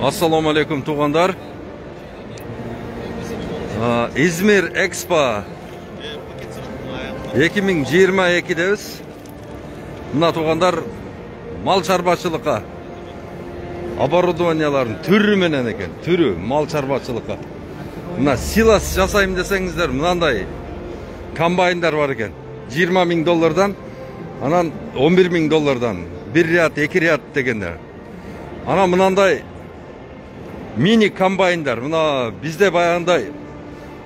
Assalamu alaikum туғандар. İzmir Expo 2022'deyiz. Mына туғандар мал шаруашылыққа оборудованияларын түрі менен екен, түрі мал шаруашылыққа. Мына силас жасайым десеңіздер, мынандай комбайндар бар екен. $20,000, анан $11,000, bir ряд, екі ряд дегендер. Ана мынандай мини комбайндар, мына бізде баяғындай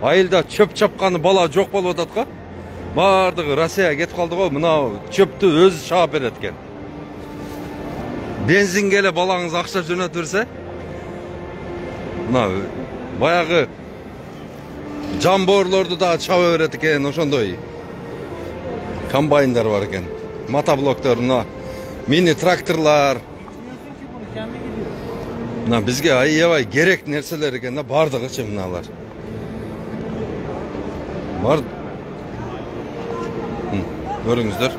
айылда чөп чапқаны бала жоқ болып жатқа. Бардығы Россияға кетіп қалды ғой, мына чөпті өзі шағып береді екен. Бензин келе балаңыз ақша жөнөтіп берсе, мына баяғы жамборлорду да чаба береді екен, ошондой комбайндар бар екен. Мотоблоктор, мына мини тракторлар. Мына бізге аябай керек нәрселер екен, бардығы ше мыналар. Бар. Көріңіздер.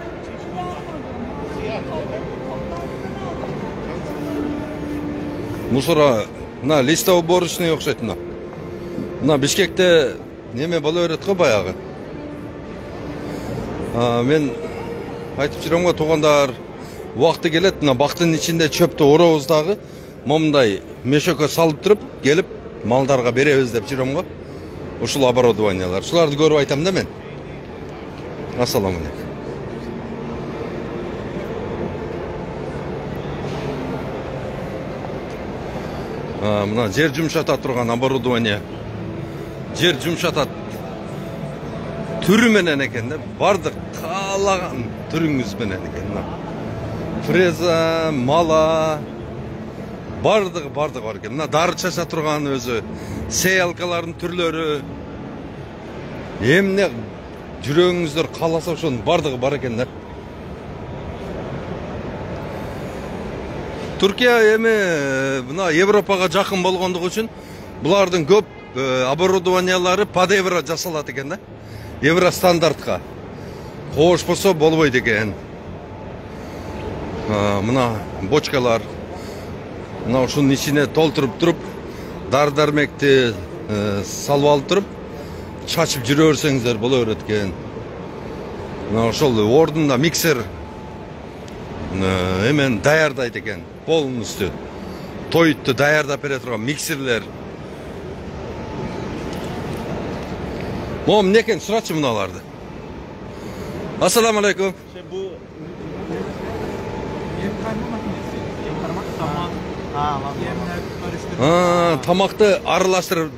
Мусора, мына листоуборочный оқшайды мына. Мына Бишкекте неме боло берет қой баяғы. Мен айтып жүрем ғой, туғандар, уақыты келет, мына бақтың ішінде чөпті оробыздағы момындай мешөккө салып тұрып, келіп малдарға беребиз деп жүрем ғой. Ушул оборудованиялар. Шуларды көріп айтам да мен. Ассаламу алейкум. Мына жер жұмшата тұрған оборудование. Жер жұмшатат түрі менен екен де, бардық қалаған түріңіз менен екен. Фреза, мала, бардығы бар екен. Мына дары чаша тұрған өзі, сеялкалардың түрлері. Емне жүрегіңіздер қаласа ошоның бардығы бар екен де. Түркия эми мына Европага жакын болгондугу үчүн булардын көп оборудованиялары под евро жасалат экен да. Евро стандартка. Кош болсо болбойт экен. Мына бочкалар. Мына ушунун ичине толтуруп туруп, дар-дармекти салып алып туруп, чачып жүрө берсеңиздер боло берет экен. Мына ошол ордунда миксер эмен даярдайт экен. Полностью тойтты даярдап бере турган миксерлер. Мом некен сурачы мыналарды. Ассаламу алейкум. Тамақты аралаштырып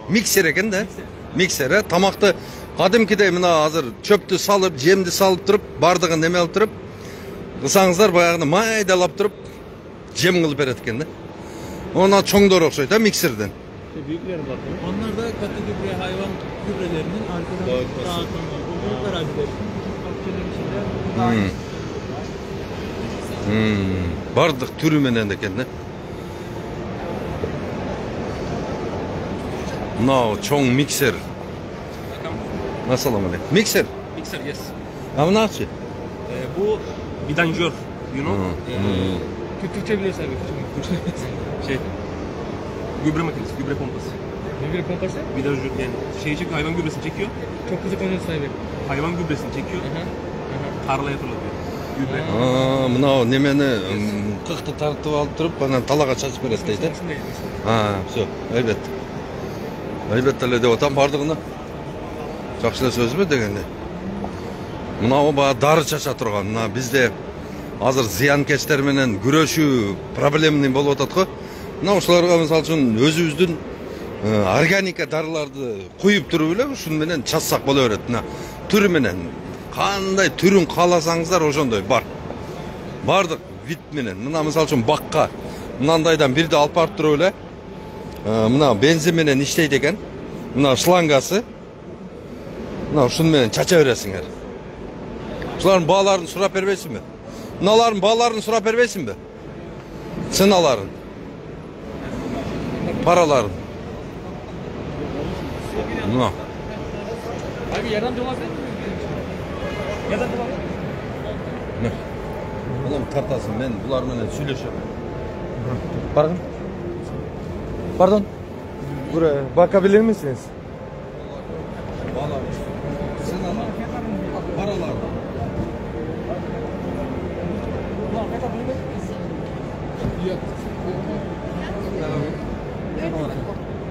миксер екен да. Миксер, тамақты кадимкидей мына азыр чөптү салып, жемди салып туруп, бардыгын неме алып туруп, кылсаңыздар баягыны майдалап туруп, жем кылып берет экен да. Ona çoğundur okşaydı da mikserden. Büyükler var. Onlar da katı gübre, hayvan gübrelerinin arkadan dağıtımı. Büyükler abiler. Bardık türü menen de kendi. No, çoğun mikser. Nasıl ama ne? Mikser. Mikser, yes. Ama nasıl? Bu vidanjör, you know. Türkçe biliyorsun abi. Şey, gübre makinesi, gübre pompası. Gübre pompası? Vidanjör yani şeyi çekiyor, hayvan gübresini çekiyor. Çok hızlı konuşuyor sahibi. Hayvan gübresini çekiyor. Tarlaya fırlatıyor. Gübre. Mına nemeni kıhtı tartıp alıp durup bana talağa çaçıp veret deydi. Все, elbette. Elbette öyle de otan bardığını. Жақшылы сөз бе дегенде. Мына оба дары чача турган. Мына бизде азыр зыянкечтер менен күрөшүү проблемный болуп атат го. Мына ошолорго мисалы үчүн өзүбүздүн органика дарыларды куюп туруп эле ушун менен чачсак боло берет. Мына түрү менен кандай түрүн кааласаңыздар ошондой бар. Бардык вид менен. Мына мисалы үчүн бакка мынандайдан бирди алып барып туруп эле мына бензин менен иштейт экен. Мына шлангасы. Мына ушун менен чача бересиңер. Ушулардын бааларын сурап бербейсиңби? Мыналардын бааларын сурап бербейсиңби? Ценаларын. Параларын. Мына. Abi yerden dolaşır mı? Yerden dolaşır mı? Oğlum tartasın, ben bular menен сүйлөшөм. Баргын. Pardon. Buraya bakabilir misiniz? Valla. Sen ama paralar.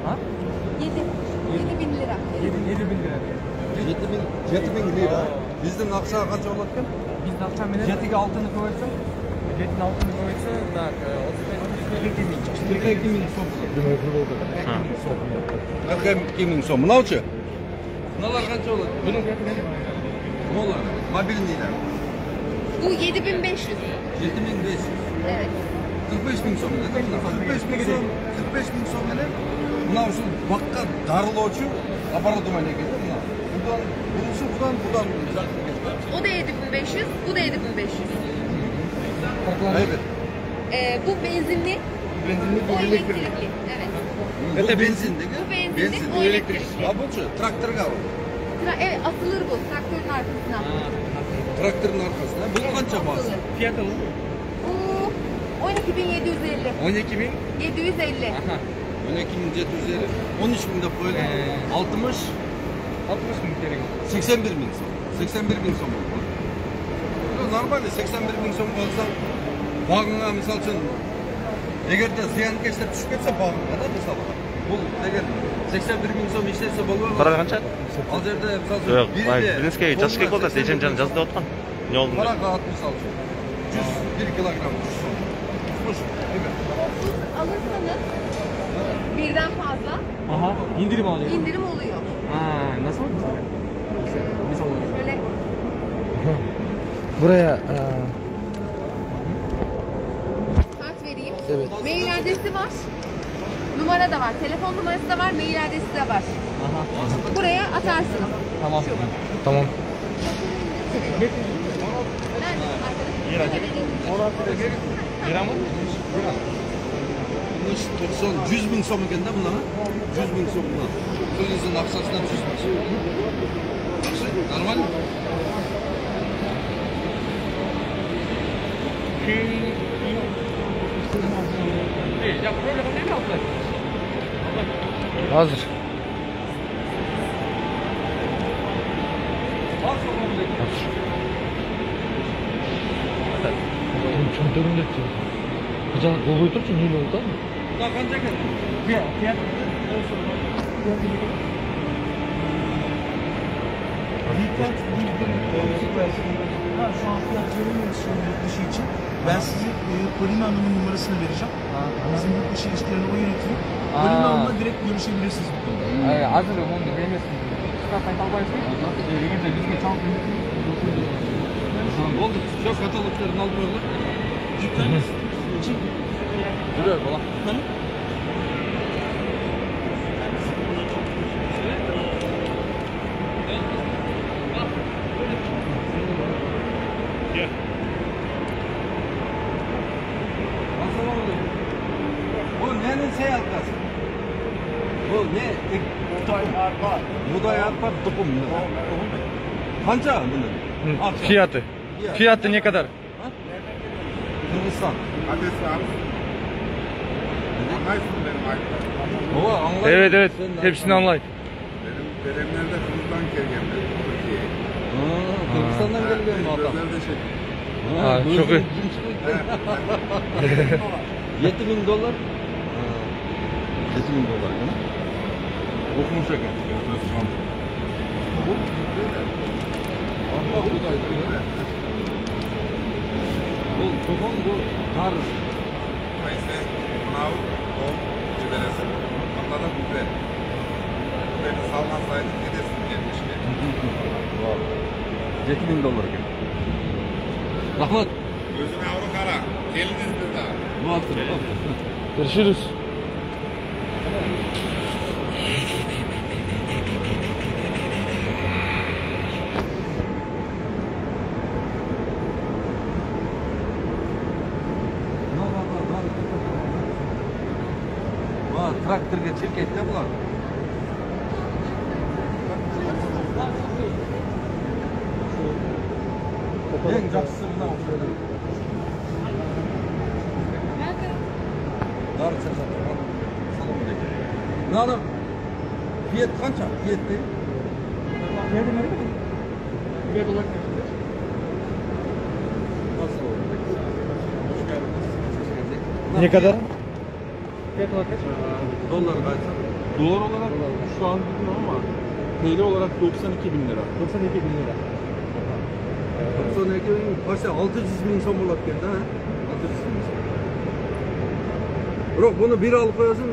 Ha? 7.000 lira. 7.000 lira. 7.000 lira. Bizden akşa kaç olarken? Biz ne yapacağım benim? Jetiga altını koyarsa. Jetin altını koyarsa tak. 42 bin so'm. 42 ming so'm. Bunavchi? Bunalar qancha bo'ladi? Buni fiyati ne? Mo'lar. Mobilniylar. Bu 7.500. 7500. Evet. 45 ming so'm. 45 ming so'm. 45 ming so'm bilan bunau shu boqqa darilovchi оборудование keldi. Buradan O da 7.500, bu da 7.500. Evet. Bu benzinli, Benzinli o bu elektrik. elektrikli. Evet. Bu benzinli. Bu benzinli, o elektrikli. Ha bu traktorga var. Evet, asılır bu traktörün arkasına. Traktörün arkasında. Bu kaça bas? Asılı. Fiyatı mı? Bu 12.750. 12 bin. 750. Aha. 12.750. 13 bin de koydu. 60. 60 bin TL. 81 bin son. 81 bin son oldu. Normalde 81 bin son olsa bağına misal için eğer de ziyankeşler düşüp ketse bağına da misal bu eğer 81 bin son işlerse bolur. Para qancha? Al yerde misal için Yo'q, Bilinskiy jaz kerak bo'ldi, Echenjani jazda o'tgan. Ne oldu? Para rahat misal için. 101 kilogram. Hoş. Evet. Alırsanız birden fazla Aha. İndirim alıyor. indirim oluyor. Nasıl? Misal olarak. Böyle Buraya kart vereyim. evet. Mail adresi var. Numara da var. Telefon numarası da var. Mail adresi de var. Aha. Buraya atarsınız. Tamam. Tamam. Nerede arkadaşlar? Lira mı? 90, 100 bin son ekan da bunlar. 100 bin son bunlar. Qo'lingizning naqshasidan 100 bin son. Yaxshi, normal. Ya böyle ne yaptı? Hazır. Çöntөгүндө кыжа болбой турчу не болду? Bunlar qancha ekan? Fiyat. Şu an fiyat veremiyoruz şu an yurt dışı için. Ben size Polina Hanım'ın numarasını vereceğim. Bizim yurt dışı ilişkilerini o yönetiyor. Polina Hanım'la direkt görüşebilirsiniz bu konuda. Hazır onu beğenmesin. Kafayı kalbayısın. Eğer de bizge çok Oldu. Çok kataloglarını alıyorlar. Cidden için Duruyor bana. Bu nenin şey halkası? Bu ne? Buğday arpa tohum mu? Kanca bunun? Fiyatı. Fiyatı ne kadar? Kırgızistan. Adresi al. Anlaysın benim aydınlar. Baba anladın. Evet evet. Hepsini anlayın. Benim dedemler de Kırgız'dan gelgenler. Türkiye'ye. Kırgızistan'dan geliyor mu adam? Gözler de şey. Ha, çok iyi. 7.000 dolar. 7.000 dolar ya. Okumuş ekan. Bu Allah budaydı ya. Bu tohum bu kar. Neyse, Manav, o, Ciberesi. Anladın mı? Güzel. Beni salmasaydın gidesin gelmiş ki. 7.000 dolar ekan. Rahmat. Gözüne avru kara. Eliniz bir daha. Bu altı. Görüşürüz. Traktorga chirkaydi bular. Eng yaxshisi buni o'xshaydi. Dori chaqirib. Salom alaykum. Mınaның fiyat qancha? Fiyat değil. Ne kadar? Dolar kaç? Dolar olarak şu an bilmiyorum ama TL olarak 92 bin lira. 92 bin lira. 92 bin, kaçta? 600 bin son bo'lib ketdi, ha? 600 bin. Biroq buni bir olib qo'yasan.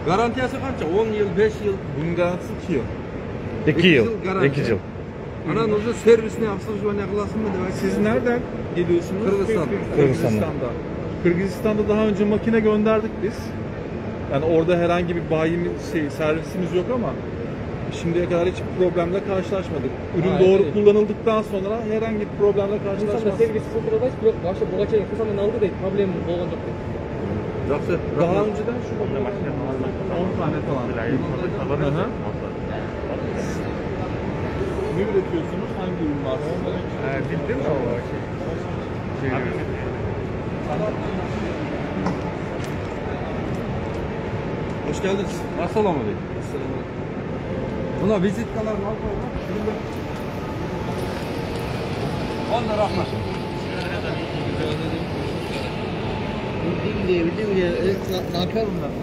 Garantiyasi qancha? 10 yil, 5 yil. Bunun garantisi 2 yıl. 2 yıl. garanti. 2 yıl. Ana o'zi servisni obsluživание qilasizmi demak? Siz nereden geliyorsunuz? Kırgızistan'dan. Kırgızistan'dan. Kırgızistan'da daha önce makine gönderdik biz. Yani orada herhangi bir servisimiz yok ama şimdiye kadar hiçbir problemle karşılaşmadık. Ürün doğru kullanıldıktan sonra herhangi bir problemle İnsanlar karşılaşmadık. sevgisi sıfırlaş yok. Başta Bolakay'ın kısadan aldı değil. Problem olacak değil. Yaxshi. Daha önceden şu makine 10 tane falan. Hı hı. Ne üretiyorsunuz? Hangi ürün var? Bildin mi o şey? Hoş geldiniz. Assalomu alaykum. Buna vizitkalarni olib qo'ying. Onda rahmat. Bildim diye. Ne yapalım ben?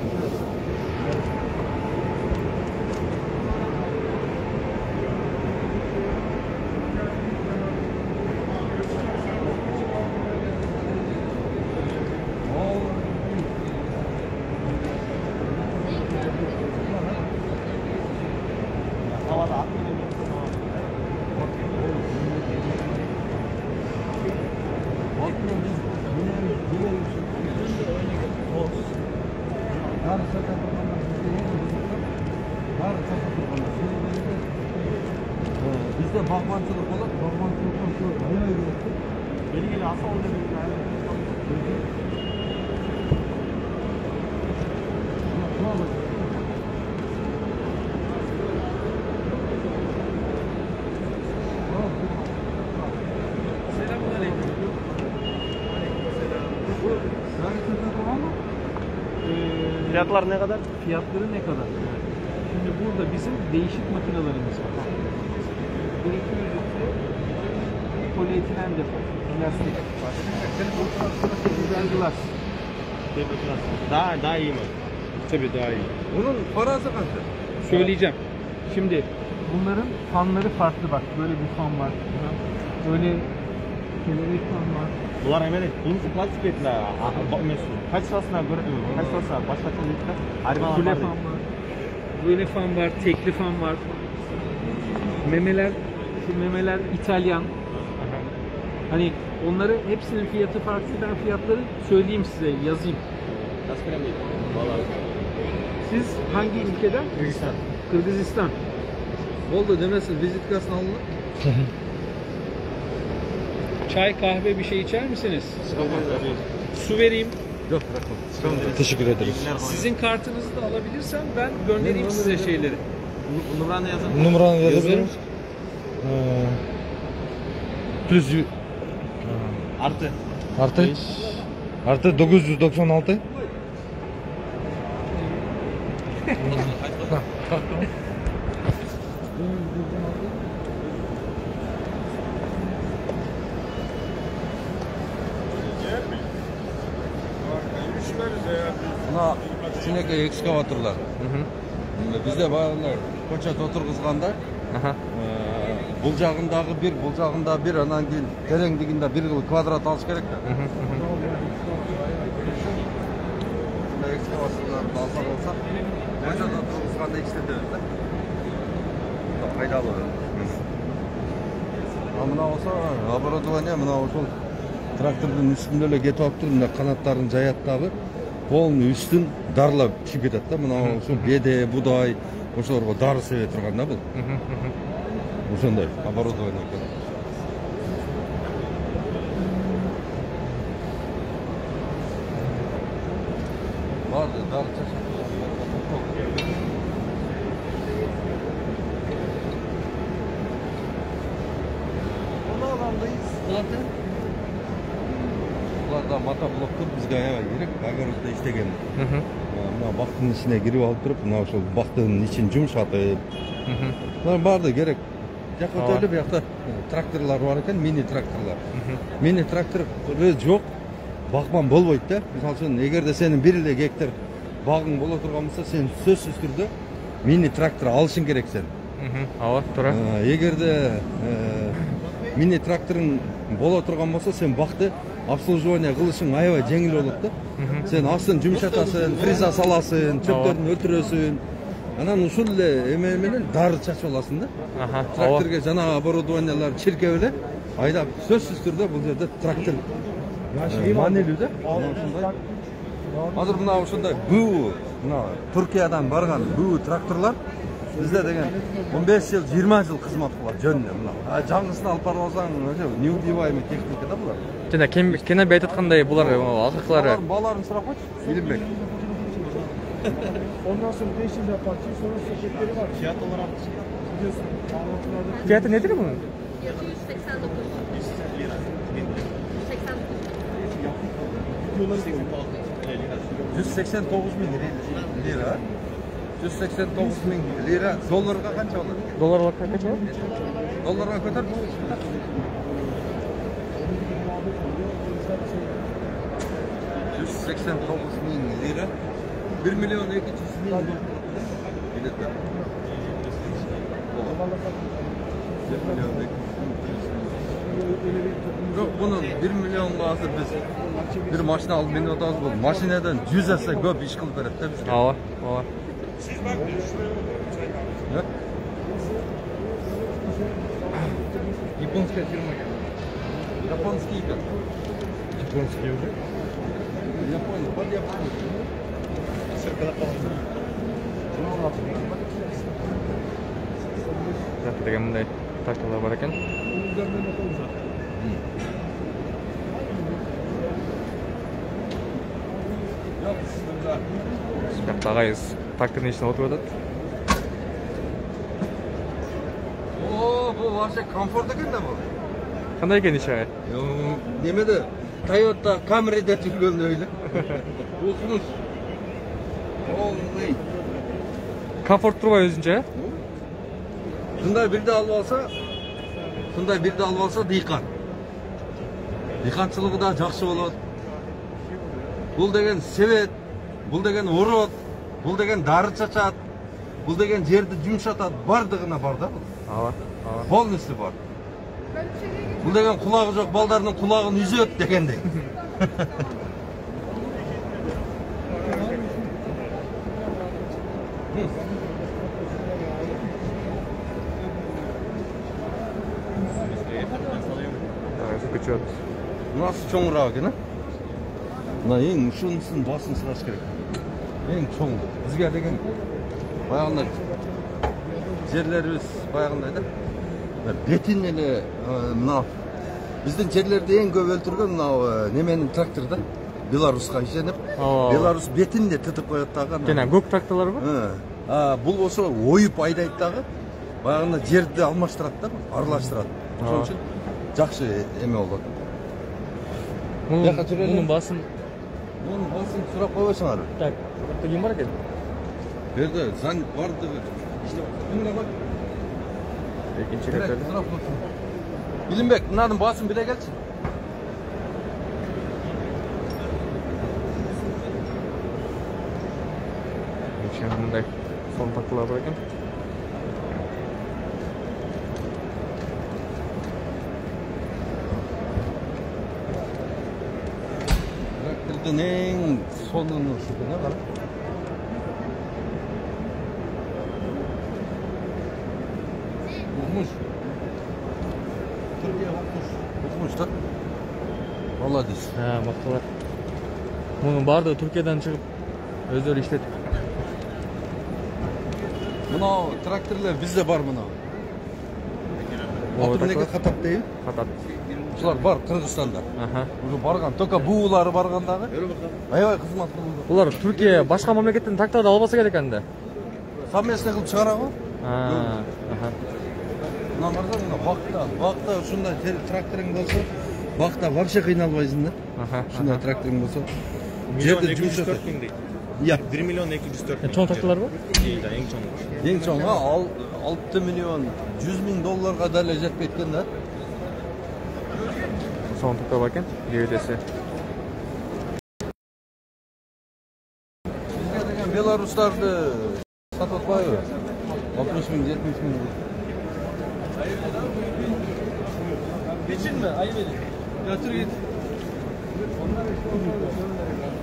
Bizde bakmancılık olur. Bakmancılıktan şu hayal ediyorsun. Yeni alsa orada bir Fiyatlar ne kadar? Fiyatları ne kadar? Şimdi burada bizim değişik makinelerimiz var. Gerekli ücreti polietilen depo, plastik. Güzel glass. Daha iyi mi? Tabii daha iyi. Bunun parası kaçtır? Söyleyeceğim. Şimdi bunların fanları farklı bak. Böyle bir fan var. Böyle kelebek fan var. Bunlar hemen bunun plastik etler. Kaç sırasına göre kaç sırasına başka türlü Kule fan var. Böyle fan var. Tekli fan var. Memeler, şu memeler İtalyan. Hani onları hepsinin fiyatı farklı. Ben fiyatları söyleyeyim size, yazayım. Siz hangi ülkeden? Kırgızistan. Kırgızistan. Oldu demesin vizitkasını alın. Çay, kahve bir şey içer misiniz? Su vereyim. Yok bırakma. Teşekkür ederiz. Sizin kartınızı da alabilirsem ben göndereyim size şeyleri. Numaranı yazın. Numaranı yazabilir misin? Plus Artı. artı 996 Buna içindeki ekskavatorlar. Bizde bağırlar. Koçat oturguzganda бұл жағындағы bir, бұл жағында bir, анан кейін тереңдігінде bir kvadrat алыш керек та. Экскаваторларды алсақ болсақ, koçat oturguzганда işletеміз да. Пайдалы. Мына болса оборудование, мына ошол трактордун үстүндө эле кетип алып туруп, мына канаттарын жаят дагы, полный үстүн дарылап түшүп кетет да. Мына ошол беде, будай, ошолорго дары себе турган да бул. Ошондой оборудование экен. Бар, дары чачат. Zaten. Ulan Burada мотоблокты бизге аябай керек. Огородда иштегенмин. Мхм. Мына бактын ичине кирип алып туруп, мына ошол бактын ичин жумшатып. Мына барды керек. Жакка өтөлү буякта тракторлор бар экен, мини тракторлор. Мини трактор жок. Бакман болбойт да. Мисалы үчүн, эгерде сенин 1 эле гектар багың боло турган болсо, сен сөзсүз түрдө мини трактор алышың керек сен. Ооба, туура. Эгерде мини тракторуң боло турган болсо, сен бакты обслуживание кылышың аябай жеңил болот да. Сен астын жумшатасың, фреза саласың, чөптөрдүн өлтүрөсүң. Анан ушул эле эме менен дары чачып аласың да. Тракторге жана оборудованиялар чиркеп эле айдап сөзсүз түрдө бул жерде трактор манилүү да. Азыр мына ушундай бүү, мына Туркиядан барган бүү тракторлор бизде деген 15 жыл, 20 жыл кызмат кылат жөнүндө мына. Жаңгысын алып барып алсаң, неубиваемый техника да булар. Жана кене бейт аткандай булар акыркылары. Баларын сурап койчу, билинбек. Ondan sonra değişince parçayı sonra soketleri var. Fiyat olarak biliyorsun. Fiyatı nedir bunun? Fiyatı 189. 189 bin lira. 189 bin lira. Dolarga kança olur? Dolar olarak kaç var? Dolarga köter. 189 bin lira. 1 milyon 200 bin biletler. Yok bunun 1 milyon bazı biz bir maşina alıp beni otağız bu. Maşineden 100 etse köp iş kılıp verir de biz. Ооба, ооба. Ne? Японская фирма. Японский икон. Японский уже? Япония, под Японией. Zaten деген мындай тракторлар бар экен. Сыяктагы агайыз трактордун ичине отуруп атат. Oo, bu вообще комфорт экен да bu. Кандай экен иши агай? Немеде Toyota Camry'de жүргөн öyle. Укмуш. Олный. Комфорт турбай өзүнчө, э? Шундай бирди алып алса, дыйкан. Дыйканчылыгы да жакшы болот. Бул деген себет, бул деген орот, бул деген дары чачат, бул деген жерди жумшатат, бардыгына бар да бул. Ооба, ооба. Полностью бар. Бул деген кулагы жок балдардын кулагын үзөт дегендей. Күчөт. Мынасы чоңураак экен, а? Мына эң ушунусун басын сыраш керек. Эң чоң. Бизге деген баягындай жерлерибиз баягындай да. Бетин эле мына биздин жерлерди эң көп өлтүргөн мына неменин тракторда Беларуска ишенип, Беларус бетин де тытып коет дагы. Жана көк тракторлорбу? Бул болсо оюп айдайт дагы. Баягындай жерди алмаштырат да, аралаштырат. Ошон үчүн жакшы эме болот. Мунун басын сурап койбойсуңар. так, ким бар экен? Бу жерде заң бардыгы иштеп атат. Экинчи катар. Билинбек, мынанын басын биле келчи. Мындай сон тракторлор бар экен. Трактордун эң сонунусу экен, кара. Укмуш. Түркия укмуш да. Молодец. Макталар. Мунун баардыгы Түркиядан чыгып өздөрү иштетип. Мына тракторлар бизде бар мына. Аты эмнеге катат дейби? Катат. Ушулар бар Кыргызстанда. Уже барган, только буулары барган дагы. Аябай кызмат кылды. Булар Түркия башка мамлекеттен тракторду албаса керек энди. Совместный кылып чыгарабы? Аха. Мына барсаң, мына бакта ушундай тракторуң болсо, Бақта вообще қиналбайсың да. Шындай тракторың болса. Жерде жұмыс жасай. 204 bin değil. Иә. 1 milyon 204 bin. Чоң тракторлар бар? Değil, en çoğu. Ең соңғы 6 миллион 100 мың долларға дәлі жетіп кеткен да. Чоң трактор бар екен, геодесі. Бізге деген беларустарды сатып атпайбы? 60 мың, 70 мың.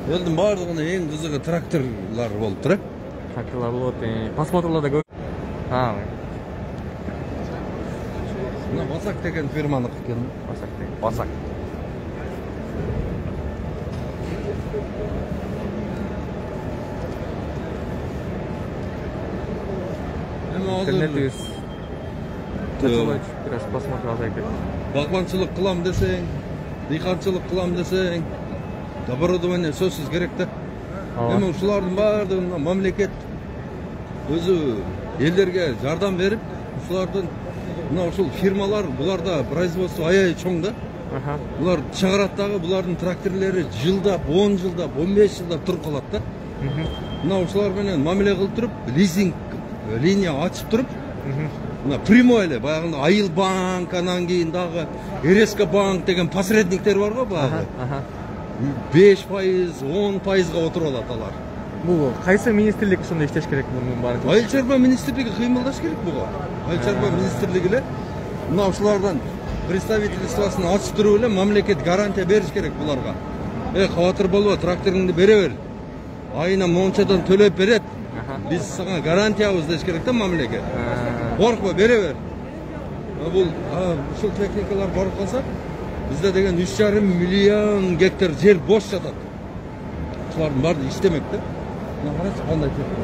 Елдің барлығына ең қызығы тракторлар болып тұр. Тракторлар болады, посмотрларда көп. Мына Басак деген фирманы екен. Басак деген. Басак. Интернет үйіз. Biraz посмотр азайып кетті. Бағбаншылық қылам десең, диқаншылық қылам десең, оборудование сөзсіз керек та. Мен ушылардың бардығына мемлекет өзі елдерге жардам беріп, ушылардың мына ушыл фирмалар, бұларда производство аяй чоң да. Бұлар шығараттағы бұлардың тракторлері жылдап, 10 жылдап, 15 жылдап тұрып қалады да. Мына ушылар менен мамиле қылып тұрып, лизинг линия açып тұрып, мына прямойлы, баяғында Айыл банк, анан кейін дағы РСК банк деген посредниктер бар ғой бағы. 5%, 10%ға отырып алады алар. Бұл қайсы министрлік сонда іштеш керек бұның барын? Айыл шаруа министрлігі қимылдаш керек бұға. Айыл шаруа министрлігіле мына ушылардан представительствосын açып тұру эле мамлекет гарантия беріш керек бұларға. Хаватыр болба, тракторыңды бере бер. Айына моншадан төлеп берет. Biz sana garantiyamız dеш керек та мамлекет. Korkma бере бер. Бұл ушул техникалар барып қалса, bizde деген 3,5 миллион гектар жер бош жатат. Ушулардын баары иштемек да. Мына карачы кандай техника.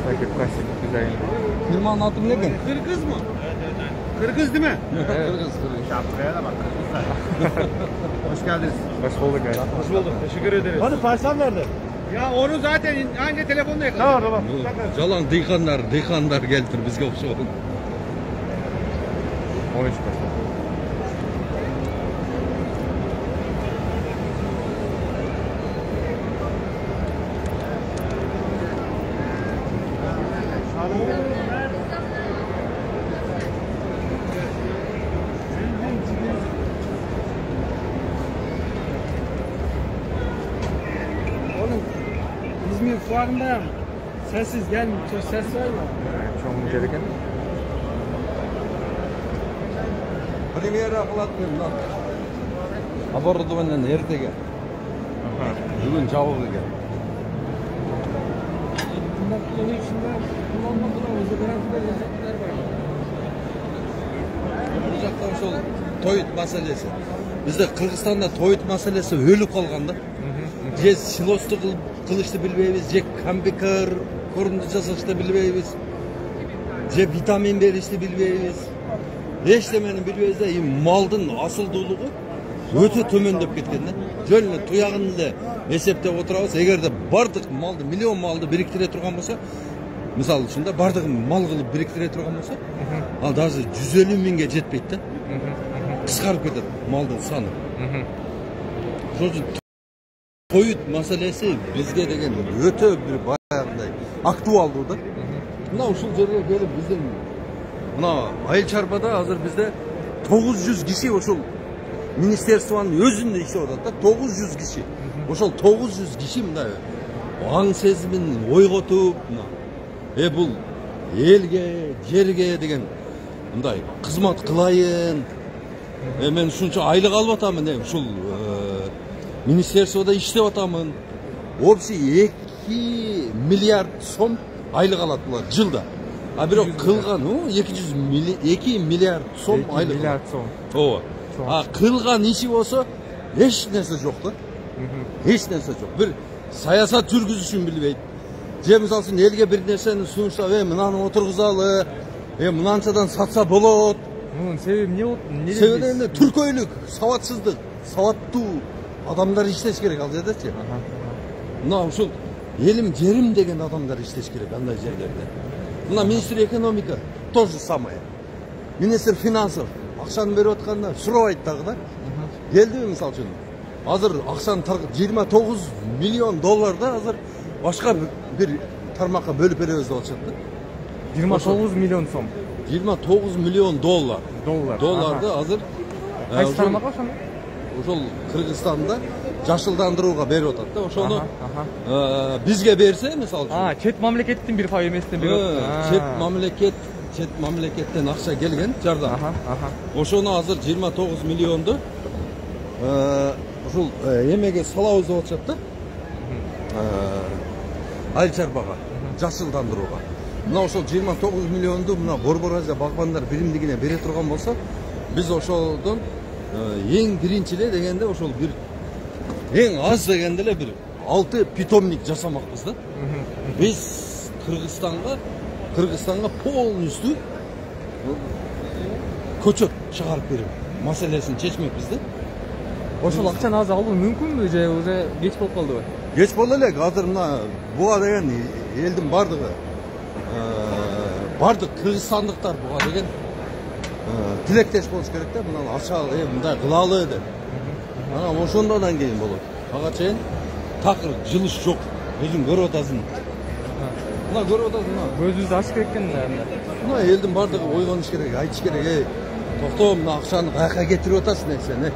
Sanki klasik güzel. Firmanın adı ne ki? Kırgız mı? Kırgız değil mi? Kırgız. Şapkaya da bak. Hoş geldiniz. Hoş bulduk. Hoş bulduk. Teşekkür ederiz. Hadi parçam nerede? Ya onu zaten anca telefonda yakaladım. Tamam. Jalan dıykanlar geldir bizge okşu olun. 13 başta. İzmir fuarındayım. Sessiz gelmiyor. Çok ses var mı? Çok güzel ekan. Премьера қылатын мына оборудованиені ертеге. Бүгін жабық екен. Bunun içinde kullanmadığına özü garantide yazıklar var. Бұл жақта ошол тойыт мәселесі. Бізде Қырғызстанда тойыт мәселесі өліп қалған да. Же силосты қылышты білбейбіз, же комбикар корымды жасашты білбейбіз, же витамин беришти білбейбіз. Ештемені білбейбіз да, малдың асылдуулығы өте төмендеп кеткен да. Жөн эле туягын эле эсептеп отурабыз. Эгерде бардык малды, миллион малды бириктире турган болсо, мисалы ушунда бардыгын мал кылып бириктире турган болсо, ал даже 150 миңге жетпейт да. Кыскарып кетет малдын саны. Toyut meselesi bizge деген öte bir bayağıday aktualdı da. Mına uşul жерге gelip bizden mına Ayıl Çarpa'da hazır bizde 900 kişi uşul ministerstvanın özünde işe orada 900 kişi. Uşul 900 kişi mına aң сезимин ойготуп мына бул элге, жерге деген мындай кызмат кылайын. Мен ушунча айлык алып атамын ушул Министерствода иштеп атамын. Общий 2 миллиард сом айлык алат булар жылда. А бирок кылган 2 миллиард сом айлык. 2 миллиард сом. Ооба. А кылган иши болсо эч нерсе жок да. Эч нерсе жок. Бир саясат жүргүзүшүн билбейт. Же мисалы үчүн элге бир нерсени сунуштап, мынаны отургузалы, мынанчадан сатса болот Bunun sebebi ne oldu? Ne Себеби эмне? Түркөйлүк, сабатсыздык, сабаттуу адамдар иштеш керек ал жердечи. Мына ушул элим жерим деген адамдар иштеш керек андай жерлерде. Мына министр экономика то же самое. Министр финансов акчаны берип атканда сурабайт дагы да. Келдиби мисалы үчүн? Азыр акчаны 29 миллион долларды азыр башка бир тармакка бөлүп беребиз деп атышат да. 29 milyon som. 29 миллион доллар. Долларды азыр Кайсы тармакка ошону? ошол Кыргызстанда жашылдандырууга берип атат да. Ошону бизге берсе, мисалы үчүн. Чет мамлекеттин бир пай эмесинен берип атат. Чет мамлекеттен акча келген жардам. Ошону азыр 29 миллионду ушул эмеге салабыз деп атышат да. Айыл чарбага, жашылдандырууга. Мына ошол 29 миллионду мына Борбор Азия багбандар биримдигине бере турган болсо, биз ошолдон эң биринчи эле дегенде ошол бир эң аз дегенде эле бир 6 питомник жасамакпыз да. Биз Кыргызстанга полностью көчөт чыгарып берип маселесин чечмекпиз да. Ошол акчаны азыр алуу мүмкүнбү же уже кеч болуп калдыбы? Geç болду элек, азыр мына буга деген элдин бардыгы бардык кыргызстандыктар буга деген тилектеш болуш керек да. Мына ачалы, мындай кылалы деп. Анан ошондон кийин болот. Ага чейин такыр жылыш жок. Өзүң көрүп атасың. Мына көрүп атасың мына. Көзүбүздү ачыш керек экен. Мына элдин бардыгы ойгонуш керек, айтыш керек. Токто, мына акчаны каяка кетирип атасың сен?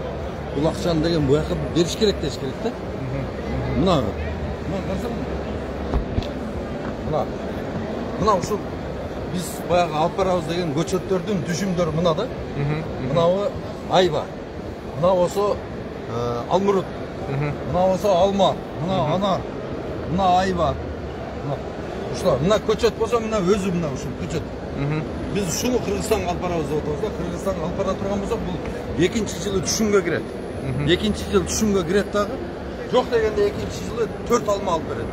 Бул акчаны деген буяка бериш керек деш керек да. Мына карасаң. Мына ушул биз баягы алып барабыз деген көчөттөрдүн түшүмдөрү мына да. Мынабы айба. Мына болсо алмурут. Мына болсо алма. Мына анар. Мына айба. Мына көчөт болсо мына өзү мына ушул көчөт. Биз ушуну Кыргызстанга алып барабыз деп атабыз да. Кыргызстанга алып бара турган болсок, бул экинчи жылы түшүмгө кирет. Экинчи жыл түшүмгө кирет дагы. Жок дегенде экинчи жылы 4 алма алып берет.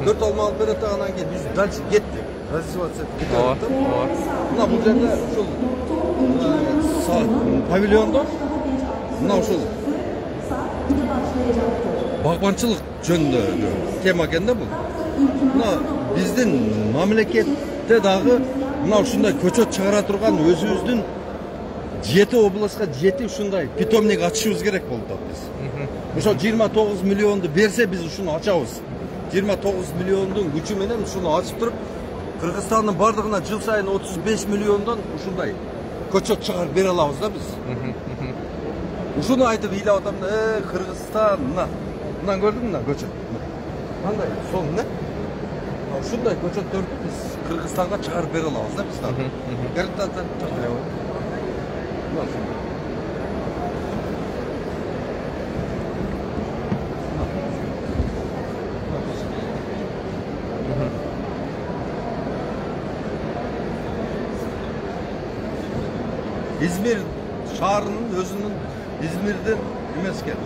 4 алма алып берет дагы, анан кийин биз дальше кеттик. Развиваться кеттик. Мына бул жерде ушул павильондо мына ушул багбанчылык жөнүндө тема экен да бул. Мына биздин мамлекетте дагы мына ушундай көчөт чыгара турган өзүбүздүн 7 областка 7 ушундай питомник ачышыбыз керек болду биз. Ошо 29 миллионду берсе биз ушуну ачабыз. 29 миллиондун күчү менен ушуну ачып туруп, Кыргызстандын бардыгына жыл сайын 35 миллиондон ушундай көчөт чыгарып бере алабыз да биз. Ушуну айтып ыйлап атам да, Кыргызстан мына көрдүңбү мына көчөт. Кандай сол эмне? Ушундай көчөттөрдү биз Кыргызстанга чыгарып бере алабыз да биз дагы. Гердатан İzmir şaharının özünün İzmir'den emesken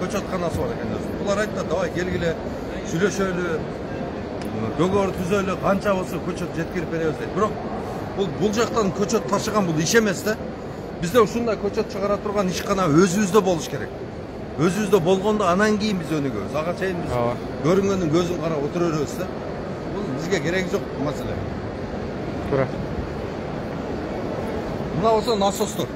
köçötkanası var ekan özü. Bular aytты, давай келгиле, сүйлөшөлү, дөгөр түзөлү, канча болсо көчөт жеткирип беребиз дейт. Бирок бул жактан көчөт ташыган бул иш эмес да. Бизде ушундай көчөт чыгара турган ишкана өзүбүздө болуш керек. Өзүбүздө болгондо анан кийин биз өнүгөбүз. Ага чейин биз көрүнгөндүн көзүн карап отура беребиз да. Бул бизге кереги жок маселе. Туура. Мына болсо насостор.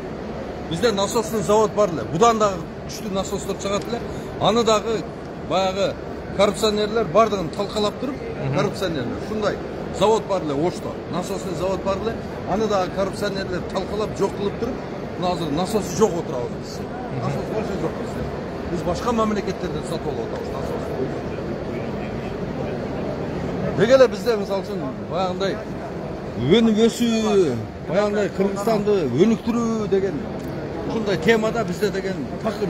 Бизде насостун завод бар эле. Будан дагы күчтүү насостор чыгат эле. Аны дагы баягы коррупционерлер бардыгын талкалап туруп, коррупционерлер ушундай завод бар эле Ошто. Насостун завод бар эле. Аны дагы коррупционерлер талкалап жок кылып туруп, мына азыр насос жок отурабыз биз. Насос вообще жок бизде. Биз башка мамлекеттерден сатып алып атабыз насос. Деге эле бизде мисалы үчүн баягындай өнүп өсүү, баягындай Кыргызстанды өнүктүрүү деген ушундай темада бизде деген такыр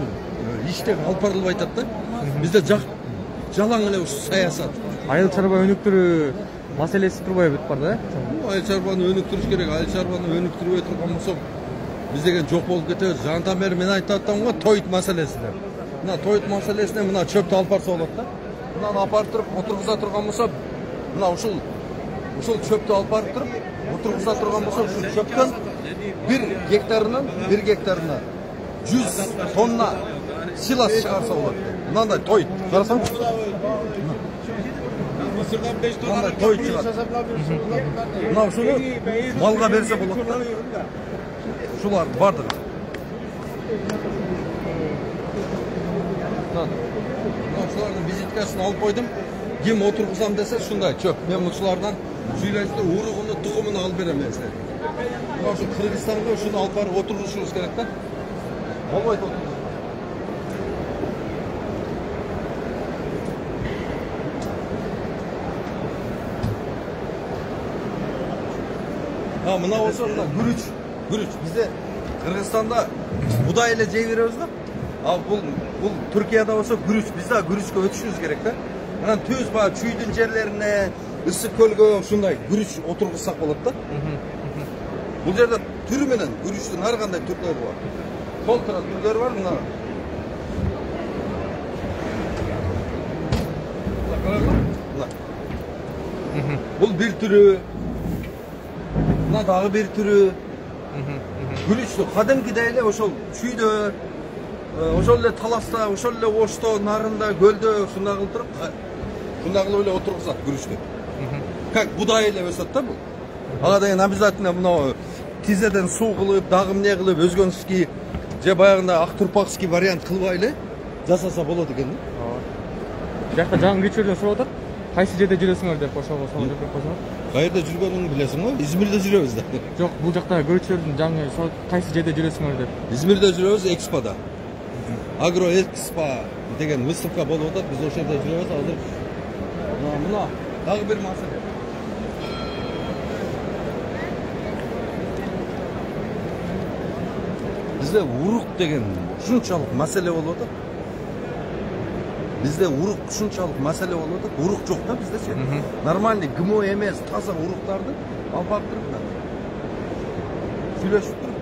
иштер алып барылып атат да. Бизде жалаң эле ушу саясат. Айыл чарба өнүктүрүү маселеси турбай бүтүп барды, э? Айыл чарбаны өнүктүрүш керек. Айыл чарбаны өнүктүрбөй турган болсок, биз деген жок болуп кетебиз. Жандан бери мен айтып атам го, тоyut маселесине. Мына тоyut маселесине мына чөптү алып барса болот да. Мынаны алып барып туруп отургуза турган болсо, мына ушул чөптү алып барып туруп отургуза турган болсо, ушул чөптөн bir gektarına 100 tonna silas çıkarsa olur. Mınандай toy. Karasam? Mınандай toy çıkar. Mına şunu malga berse olur. Şular vardır. Şulardan vizitkasını alıp koydum. Kim oturgusam dese şunday çöp. Ben şulardan süйлeyip de uğruğunu, tuğumunu alıp veremem size. Şu Kırgızistan'da şunu alıp var oturuşunuz gerekten. Olmaydı oturun. Ha mına olsa da gürüç. Bizde Kırgızistan'da buday ile cey veriyoruz da. Abi bu Türkiye'de olsa gürüç. Biz daha gürüçke ötüşümüz gerek de. Yani tüz var, çüydün yerlerine, ısık kölge yok, şunday gürüç oturguzsak olur da. Bu yerde türümenen gürüçtün her kanday türleri var. Sol taraf türleri var mı? Bu bir türü. Buna dağı bir türü. Gürüçtü. Kadın gideyle oşol çüydü. Oşolle talasta, oşolle oşto, narında, gölde, şunda kıltırıp, şunda kılıp öyle oturursak gürüçtü. Kak budayla ösat da bu. Ağadayan обязательно buna tizeden su kılıp, dağım ne kılıp, özgönski, je bayağında Akturpakski variant kılbayla jasasa болады eкен. Жақта жаңы кечөрдөн сурап атат. Кайсы жерде жүрөсүңөр деп ошого сонун деп койсоңор. Кайерде жүргөнүңдү билесиң го? Измирде жүрөбүз да. Жок, бул жакта көрчүлөрдүн жаңы кайсы жерде жүрөсүңөр деп. Измирде жүрөбүз, Экспода. Агро Экспо деген выставка болуп атат. Биз ошол жерде жүрөбүз азыр. Мына дагы бир маселе. Bizde uruk деген ушунчалык маселе болуп атат. Bizde uruk ушунчалык маселе болуп атат. Урuk жок да биздечи. Нормальный ГМО эмес, таза уруктарды алып барып турупта. Сүйлөшүп туруп.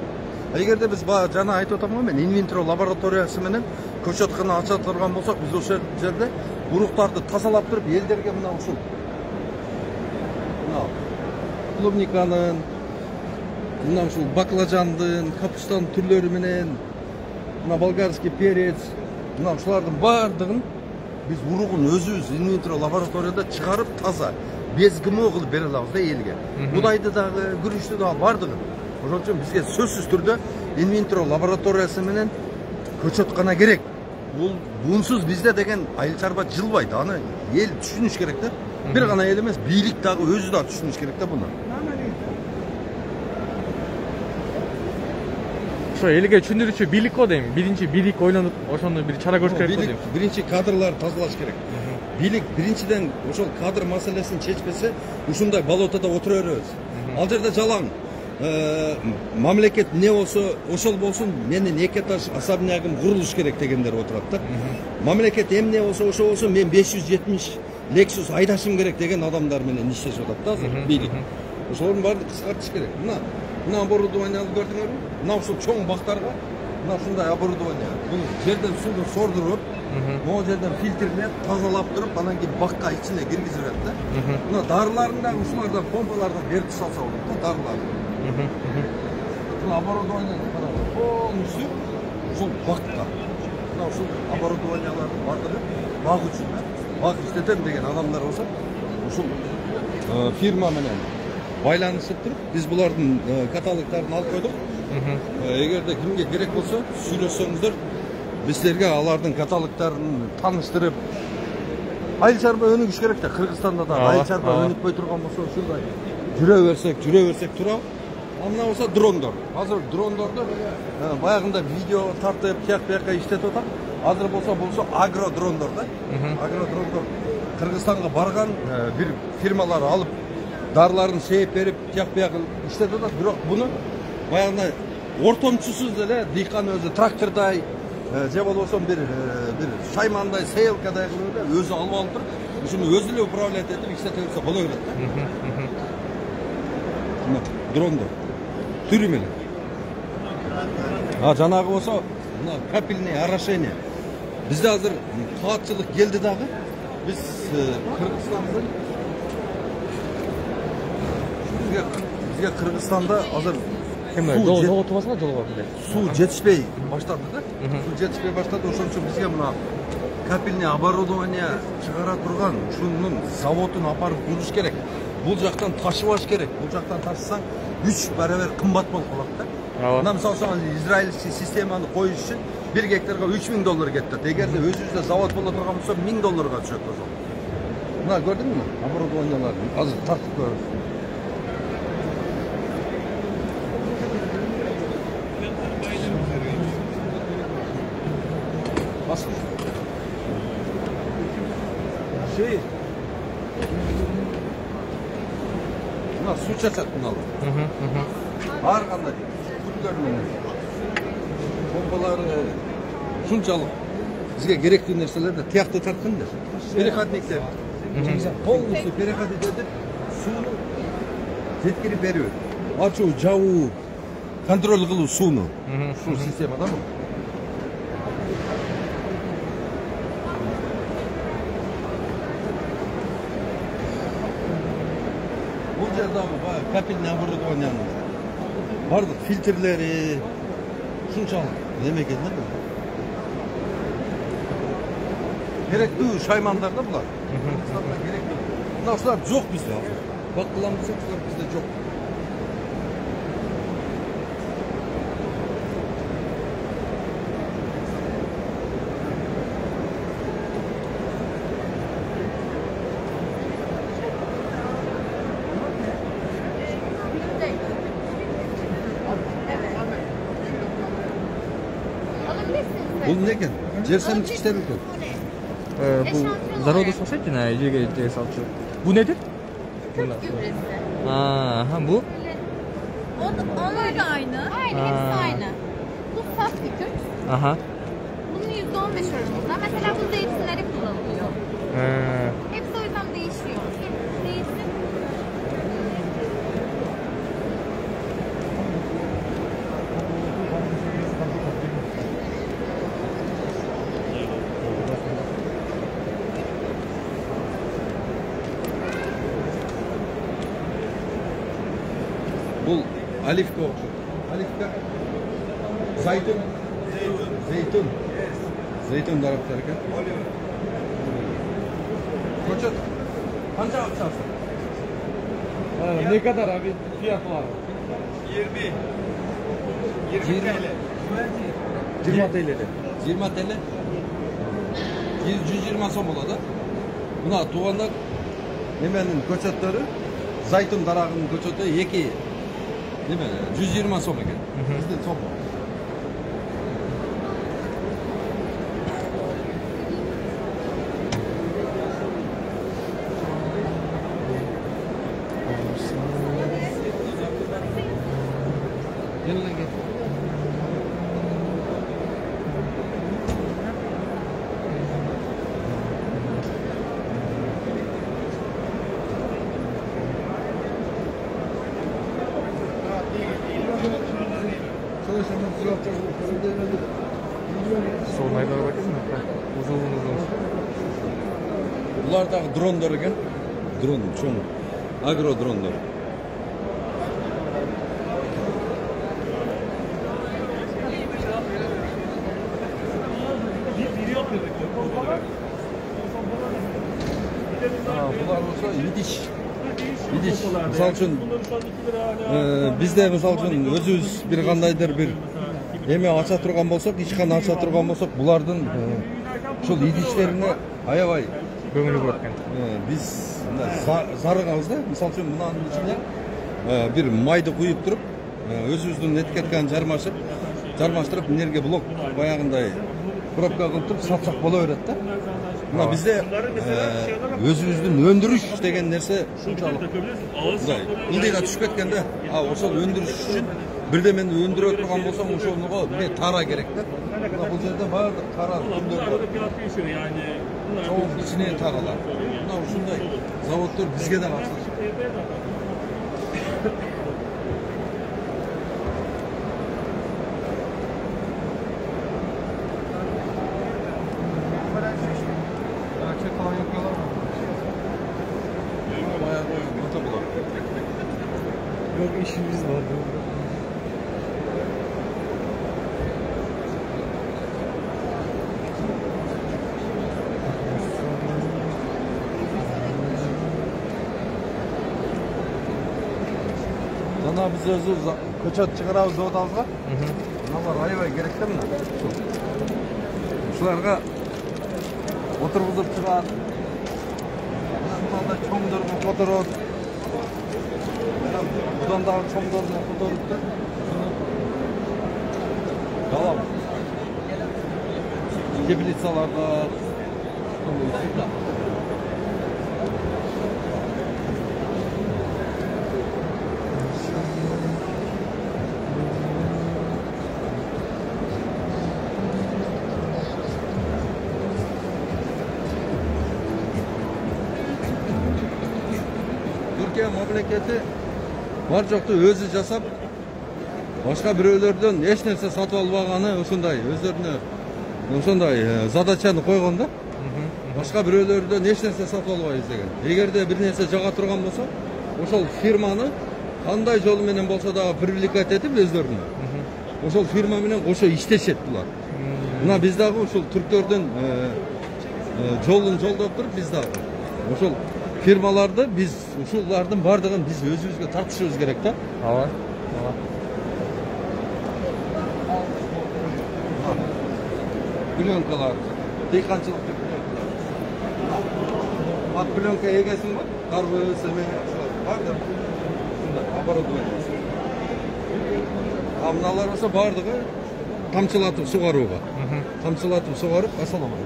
Эгерде биз жана айтып атам го мен инвентро лабораториясы менен көчөтканы ача турган болсок, биз ошол жерде уруктарды тазалап туруп элдерге мына ушул клубниканын, мына ушул баклажандын, капустанын түрлөрү менен, мына болгарский перец, мына ушулардын баардыгын биз уругун өзүбүз инвентро лабораторияда чыгарып таза, без ГМО кылып бере алабыз да элге. Будайды дагы, күрүчтү дагы баардыгын. Ошон үчүн бизге сөзсүз түрдө инвентро лабораториясы менен көчөткана керек. Бул бунсуз бизде деген айыл чарба жылбайт. Аны эл түшүнүш керек да. Бир гана эл эмес, бийлик дагы өзү да түшүнүш керек да буну. Ошо элге түшүндүрүүчү бийлик го дейм. Биринчи бийлик ойлонуп, ошону бир чара көрүш керек го дейм. Биринчи кадрлар тазалаш керек. Бийлик биринчиден ошол кадр маселесин чечпесе, ушундай болотодо отура беребиз. Ал жерде жалаң мамлекет не болсо ошол болсун, менин эки этаж особнягым курулуш керек дегендер отурат да. Мамлекет эмне болсо ошо болсун, мен 570 Lexus айдашым керек деген адамдар менен иштешип атат да азыр бийлик. Ошолордун баарын кыскартыш керек. Мына оборудованияны көрдүңөрбү? Мына ушул чоң бактарга мына ушундай оборудование. Бул жерден сууну сордуруп, могу жерден фильтрлеп, тазалап туруп, анан кийин бакка ичине киргизип берет да. Мына дарыларын дагы ушулардан помпалардан берип салса болот да, дарыларды. Мына оборудованияны караңыз, полностью ушул бакка. Мына ушул оборудованиялардын баардыгы бак үчүн да. Бак иштетем деген адамдар болсо, ушул фирма менен байланышып туруп, биз булардын каталогдарын алып койдук. Эгерде кимге керек болсо, сүйлөшсөңүздөр, биз силерге алардын каталогдарын тааныштырып, айыл чарба өнүгүш керек да. Кыргызстанда да айыл чарба өнүкпөй турган болсо, ушундай жүрө берсек турабы. Мына болсо дрондор. Азыр дрондорду баягында видео тартып, тияк-бияка иштетип атат. Азыр болсо агро дрондор да. Агро дрондор Кыргызстанга барган бир фирмалар алып, дарыларын сейип берип, тияк-бияка иштетип атат. Бирок буну баягында ортомчусуз деле дыйкан өзү трактордай, же болбосо бир шаймандай, сейилкадай кылып өзү алып алып туруп, ушуну өзү эле управлять этип иштете берсе боло берет да. Дрондор түрү менен. Жанагы болсо, мына капельный орошение. Бизде азыр каатчылык келди дагы. Биз Кыргызстандын бизге Кыргызстанда азыр Kimler? Su Жол jet- жол тубасына жол бар бизде. Су жетіспей баштады да. Су жетіспей баштады, ошон үчүн бизге мына капельный оборудование чыгара турган ушунун заводун апарып куруш керек. Бул жактан ташыбаш керек. Бул жактан ташысаң 3 барабар кымбат болуп калат да. Мына мисалы үчүн израильский системаны коюш үчүн 1 гектарга $3000 кетет. Эгерде өзүбүздө завод боло турган болсо $1000 түшөт ошол. Мына көрдүңбү? Оборудованияларды азыр тартып көрөбүз. Basın. Buna su çeçet bunu ağır kanday. Kullarının pompaları şunçalık bizge gerekli nerseler de tiyakta tartındır. Perikatnikler. Polnusu perikat edip suyunu yetkili veriyor. Açu, cavu, kontrol kılı suyunu. Su sistemada mı? Bu cerdamı kapilini vurduk oynayalım. Vardı filtreleri, şunçalık. Demek ki ne bu? Gerekli şaymanlarda bular. Gerekli. Bunlar yok bizde. Bak kullanmışsak bizde yok. Bu ne gen? Cersem çıkışlar mı? Bu zarodu сосетина жерге салчу. Bu nedir? Kök gübresi. Ha bu? Onlar da aynı. Aynı, hepsi aynı. Bu saf bir kök. Aha. Bunun %15 oranında. Mesela bu zeytinlere kullanılıyor. Hepsi o yüzden değişiyor. Değişsin. Bu alifko. Alifka. Zeytin. Zeytin. Zeytin daraplarken. Koçat. Hangi akçası? Ne kadar abi fiyat var? 20 TL. 20 TL'de. 20 TL. 120 som болады. Buna туғандар неменің көчөттөрү зайтун дарагынын көчөтү 120 сом экен. Бизде сом. Solmaylara bakın mı? Uzun uzun. Bunlar da dronlar eкен. Drone, çoğun. Agro dronlar. Bunlar olsa yidiş. Yidiş. Misal üçün bizde misal üçün özümüz bir kandaydır bir эме аша турган болсок, ичканы аша турган болсок, булардын ушул идиштерине аябай көңүлү бурат экен. Биз зарыгабыз да. Мисалы үчүн мынанын ичине бир майды куюп туруп, өзүбүздүн этикетканы жармаштырып, энерге блок баягындай пробка кылып туруп сатсак боло берет да. Мына бизде өзүбүздүн өндүрүш деген нерсе ушунчалык ылдыйга түшүп кеткен да. Ошол өндүрүш үчүн birdemen öndürü oturgan bolsam ошоnuга bir tara gerek de. Bu жерде баардык тара күндөр бар. Çoğun içine taralar. Buna ушундай заводдор бизге да катышат. Yok işimiz var. Ana biz özü köçöt çıkarabız zavodabızga. Mınalar aябай керек да мына. Ушуларга отургузуп чыгат. Мындай чоңдорго которот. Будан дагы чоңдорго которуп туруп. Далам. Теплицаларда Türkiye memleketi var жоқты өзі жасап, başka bireylерден еш нәрсе сатып албаганы ушундай өздөрүнө ушундай задачаны койгон да. Başka bireylерден еш нәрсе сатып албайбыз деген. Эгерде бир нерсе жага турган болсо, ошол фирманы кандай жол менен болсо да привлекать этип өздөрүнө. Ошол фирма менен кошо иштешет булар. Мына биз дагы ушул түрктөрдүн жолун жолдоп туруп биз дагы ошол firmalarda biz uşullardan bardığın biz özümüzge tartışıyoruz gerek de. Ава. Plyonkalar, deykançılık plyonkalar. At plyonka egesin var, kargı, seme, var da. Şunda, оборудование. Amnalar olsa bardığı kamçılatıp sugaruga. Kamçılatıp sugarıp asalama.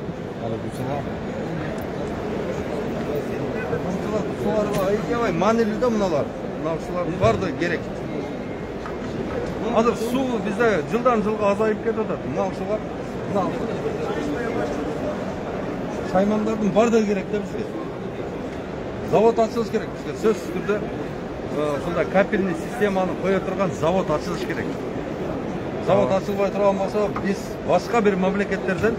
Sularga ayıkabay manili de mınalar. Mınalar var da gerek. Hazır su bizde жылдан жылга azayıp кетет. Mınal sular. Saymandardın var da gerek de bizge. Zavod açılış gerek bizge. Söz türde şunda kapilni sistemаны koya turgan zavod açılış gerek. Zavod açılbay turgan bolsa biz başka bir memleketlerden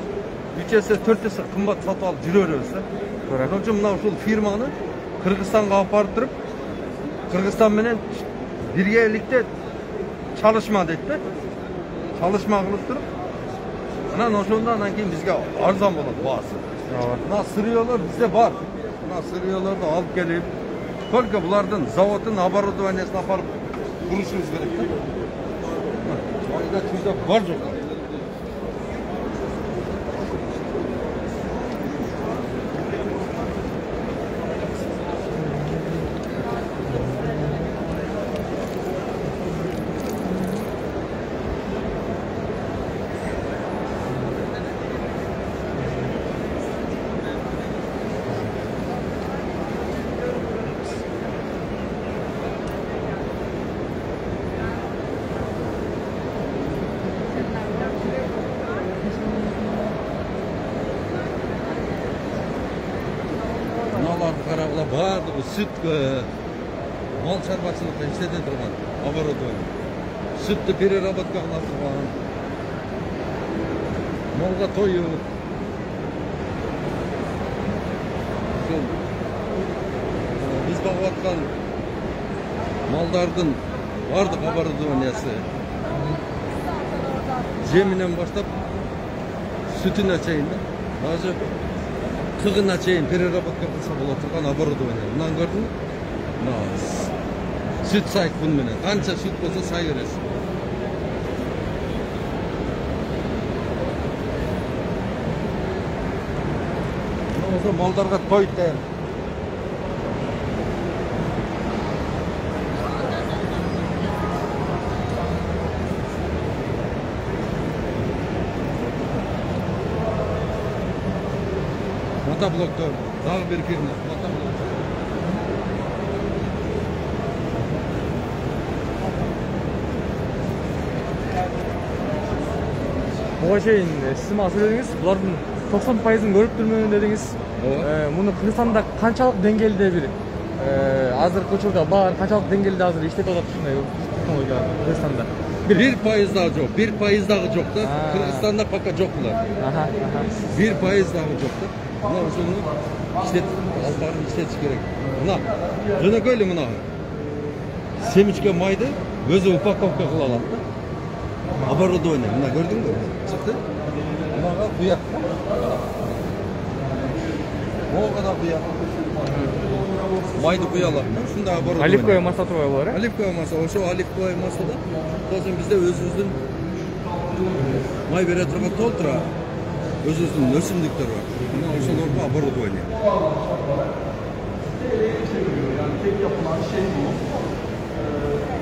3 есе 4 есе kımbat satып alıp жүрөбүz да. Ошон үчүн мына ушул фирманы Кыргызстанга алып барып туруп, Кыргызстан менен биргеликте чалышма дейт да. Чалышма кылып туруп, анан ошондон кийин бизге арзан болот баасы. Мына сырьёлор бизде бар. Мына сырьёлорду алып келип, только булардын заводдун оборудованиясын апарып курушубуз керек да. Айда чүйдө бар жок. Karabağlar vardı, süt, mal çarpıcılıkta işlede durgan, оборудование. Sütü переработка kılıp turgan, malga toyu. Biz bakıvatkan maldardın vardı оборудованиясы. Jeminen başlap sütüne çeyin de. Bazı Kığına çeyin переработка kılsa bola turgan оборудование. Bundan gördün mü? Süt sayık bunun menen. Kança süt bolsa say veresin. Olsa maldarga toy deyil. Motobloktor, dağ bir firma, motobloktor. Буга чейин сиз мага сөйлөдүңүз, булардын 90%ын көрүп турмун дедиңиз. Муну Кыргызстанда канчалык деңгээлде бир азыркы учурда бар, канчалык деңгээлде азыр иштеп атат ушундай технология Кыргызстанда? 1% daha yok, 1% daha yok da Kırgızistan'da paka yok bunlar. 1% daha yok da. Buna uzunluğu işlet, albarın işletiş gerek. Buna, jana köyle buna. Semiçke maydı, gözü upakovka kılalat da. Оборудование, buna gördün mü? Çıktı. Buna kuyak. O kadar kuyak. майды құя алады да, ушундай оборудование. Оливковое масло турбай болар, э? Оливковое масло, ошо оливковое маслода сосын бизде өзүбүздүн май бере турган толтура өзүбүздүн өсүмдүктөр бар. Мына ошолорго оборудование. Tek yapılan şey bu.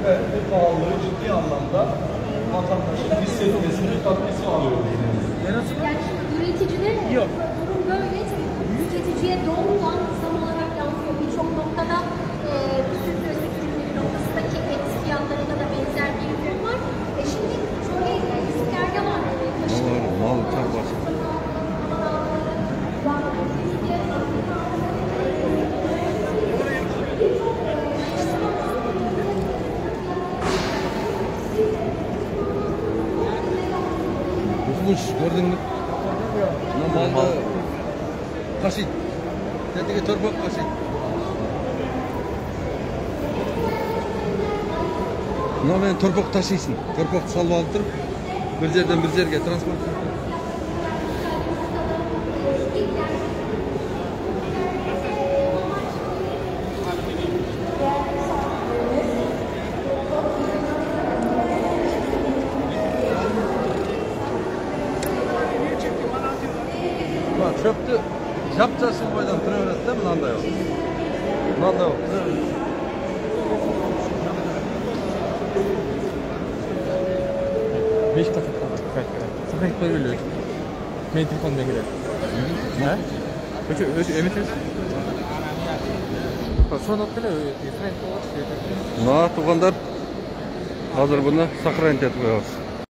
Ve bu pahalılığı ciddi anlamda vatandaşın hissetmesini, tatmin sağlıyor. Yani üreticilerin durum böyle, tüketiciye doğrudan zam olarak yansıyor. Birçok noktada süt üretimleri noktasındaki et fiyatlarında da benzer bir durum var. Şimdi şöyle riskler var. Mal çok basit. Ufmuş, gördün mü? Normalde kaşık. Dediği torpak kaşık. Buna ben torpak taşıysın. Torpak salып alıp turup bir yerden bir yerge transport. Çöptü yapacağısın boydan tırıvırız değil mi? Nanda yok. Nanda yok. Beş kafe sakarik böyle ölüyor. Benim telefonumda girer. Ne? Ömür Son noktada Mына туғандар, қазір бұны сохранить етіп қоямыз.